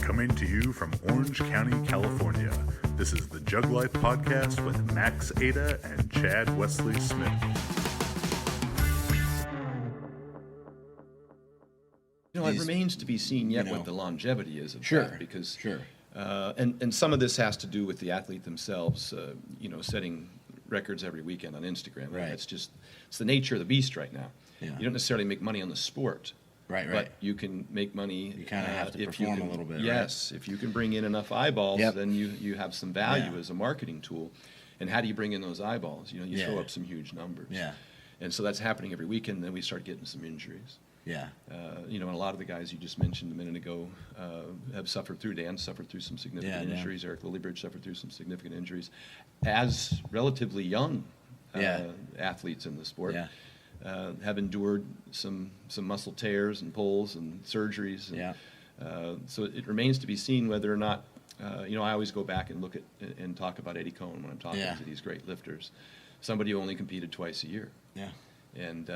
Coming to you from Orange County, California, this is the Jug Life Podcast with Max Ada and Chad Wesley Smith. It remains to be seen yet what the longevity is of that, because and some of this has to do with the athlete themselves, setting records every weekend on Instagram. Right. It's the nature of the beast right now. Yeah. You don't necessarily make money on the sport. Right. But you can make money. You kind of have to if perform you can, a little bit. Yes, if you can bring in enough eyeballs, Yep. then you have some value as a marketing tool. And how do you bring in those eyeballs? You throw up some huge numbers. Yeah. And so that's happening every weekend. Then we start getting some injuries. Yeah. And a lot of the guys you just mentioned a minute ago have suffered through. Dan suffered through some significant injuries. Eric Lillibridge suffered through some significant injuries as relatively young athletes in the sport. Yeah. Have endured some muscle tears and pulls and surgeries. So it remains to be seen whether or not, I always go back and look at and talk about Eddie Cohn when I'm talking to these great lifters. Somebody who only competed twice a year. Yeah. And,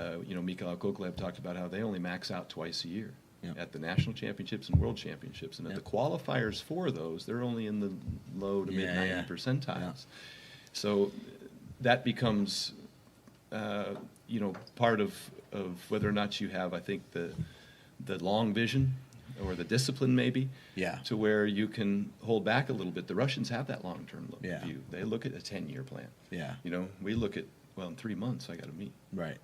Mikhail Koklev talked about how they only max out twice a year at the national championships and world championships. And at the qualifiers for those, they're only in the low to mid 90 percentiles. Yeah. So that becomes, part of whether or not you have, I think, the long vision or the discipline maybe to where you can hold back a little bit. The Russians have that long-term view. They look at a 10-year plan. Yeah. We look at, in 3 months I got to meet. Right.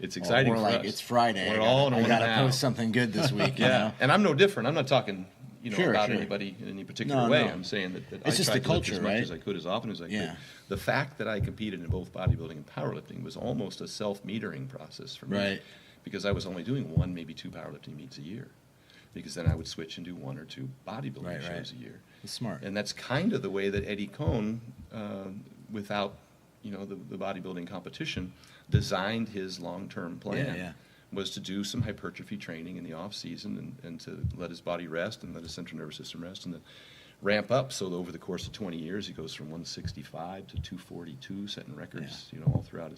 It's exciting we're for like, us. it's Friday. We're all in I one got to now. post something good this week. And I'm no different. I'm not talking about Sure. anybody in any particular way. No. I'm saying that It's I just tried the to lift culture, as much right? as I could, as often as I Yeah. could. The fact that I competed in both bodybuilding and powerlifting was almost a self-metering process for me. Right. Because I was only doing 1, maybe 2 powerlifting meets a year. Because then I would switch and do 1 or 2 bodybuilding shows a year. It's smart. And that's kind of the way that Eddie Cohn, without the bodybuilding competition, designed his long-term plan. Was to do some hypertrophy training in the off season and to let his body rest and let his central nervous system rest and then ramp up. So over the course of 20 years, he goes from 165 to 242, setting records, all throughout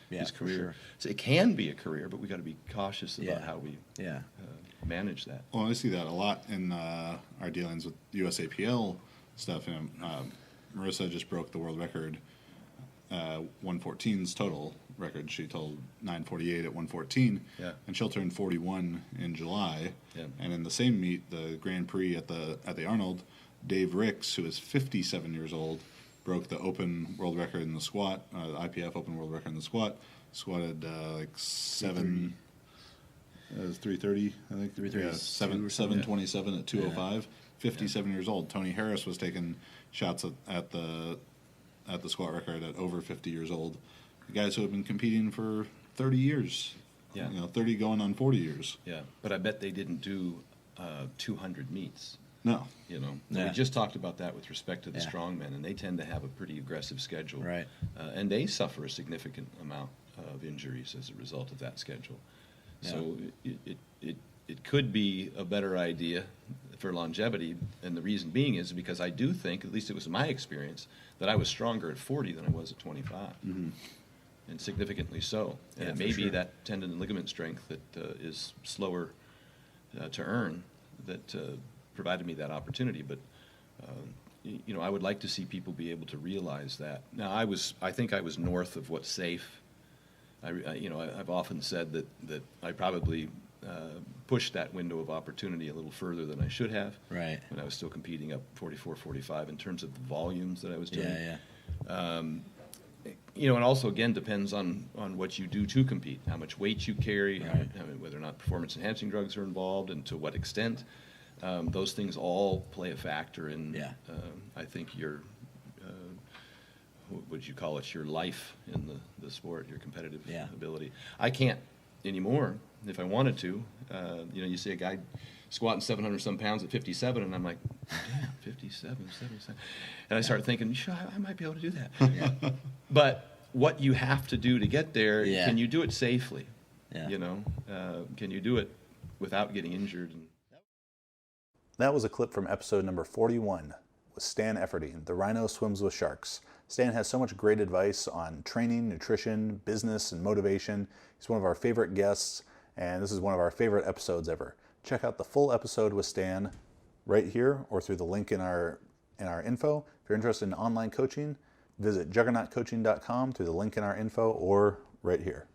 his career. Sure. So it can be a career, but we got to be cautious about how we manage that. Well, I see that a lot in our dealings with USAPL stuff. Marissa just broke the world record, 114's total record. She told 9:48 at 114, and she'll turn 41 in July. And in the same meet, the Grand Prix at the Arnold, Dave Ricks, who is 57 years old, broke the open world record in the squat, the IPF open world record in the squat. Squatted like 7. It was 330, I think. 330. 727 at 205. 57 years old. Tony Harris was taking shots at the squat record at over 50 years old. The guys who have been competing for 30 years. 30 going on 40 years. Yeah, but I bet they didn't do 200 meets. No. We just talked about that with respect to the strongmen, and they tend to have a pretty aggressive schedule. Right. And they suffer a significant amount of injuries as a result of that schedule. Yeah. So it could be a better idea for longevity, and the reason being is because I do think, at least it was my experience, that I was stronger at 40 than I was at 25. Mm-hmm. And significantly so. And it may be that tendon and ligament strength that is slower to earn that provided me that opportunity. But I would like to see people be able to realize that. Now, I think I was north of what's safe. I've often said that I probably pushed that window of opportunity a little further than I should have. Right. When I was still competing up 44, 45 in terms of the volumes that I was doing. And also, again, depends on what you do to compete, how much weight you carry, whether or not performance-enhancing drugs are involved, and to what extent. Those things all play a factor in, I think, your, what would you call it, your life in the sport, your competitive ability. I can't anymore if I wanted to. You see a guy squatting 700-some pounds at 57, and I'm like, damn, 57, 77. And I start thinking, I might be able to do that. But what you have to do to get there, can you do it safely? Can you do it without getting injured? That was a clip from episode number 41 with Stan Efferding, the Rhino Swims with Sharks. Stan has so much great advice on training, nutrition, business, and motivation. He's one of our favorite guests, and this is one of our favorite episodes ever. Check out the full episode with Stan right here or through the link in our info. If you're interested in online coaching, visit juggernautcoaching.com through the link in our info or right here.